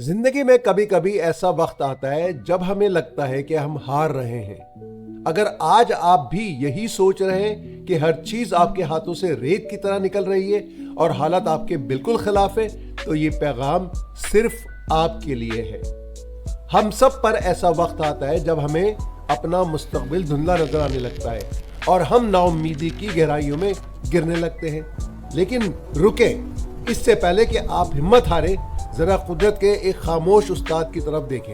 जिंदगी में कभी कभी ऐसा वक्त आता है जब हमें लगता है कि हम हार रहे हैं। अगर आज आप भी यही सोच रहे हैं कि हर चीज आपके हाथों से रेत की तरह निकल रही है और हालात आपके बिल्कुल खिलाफ है, तो ये पैगाम सिर्फ आपके लिए है। हम सब पर ऐसा वक्त आता है जब हमें अपना मुस्तकबिल धुंधला नजर आने लगता है और हम नाउम्मीदी की गहराइयों में गिरने लगते हैं। लेकिन रुके, इससे पहले कि आप हिम्मत हारे, जरा कुदरत के एक खामोश उस्ताद की तरफ देखें।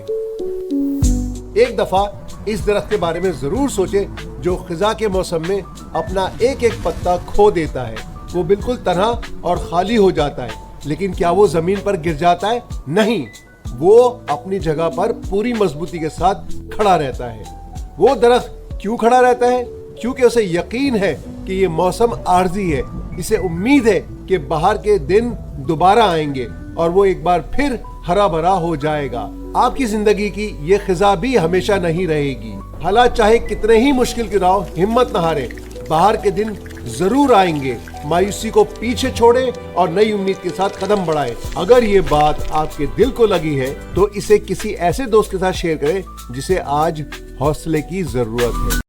एक दफा इस दरख्त के बारे में जरूर सोचें जो खिजा के मौसम में अपना एक एक पत्ता खो देता है। वो बिल्कुल तन्हा और खाली हो जाता है, लेकिन क्या वो जमीन पर गिर जाता है? नहीं, वो अपनी जगह पर पूरी मजबूती के साथ खड़ा रहता है। वो दरख्त क्यों खड़ा रहता है? क्योंकि उसे यकीन है कि ये मौसम आर्जी है। इसे उम्मीद है कि बाहर के दिन दोबारा आएंगे और वो एक बार फिर हरा भरा हो जाएगा। आपकी जिंदगी की ये खिजा भी हमेशा नहीं रहेगी। हालात चाहे कितने ही मुश्किल क्यों ना हो, हिम्मत न हारे, बाहर के दिन जरूर आएंगे। मायूसी को पीछे छोड़े और नई उम्मीद के साथ कदम बढ़ाएं। अगर ये बात आपके दिल को लगी है तो इसे किसी ऐसे दोस्त के साथ शेयर करें जिसे आज हौसले की जरूरत है।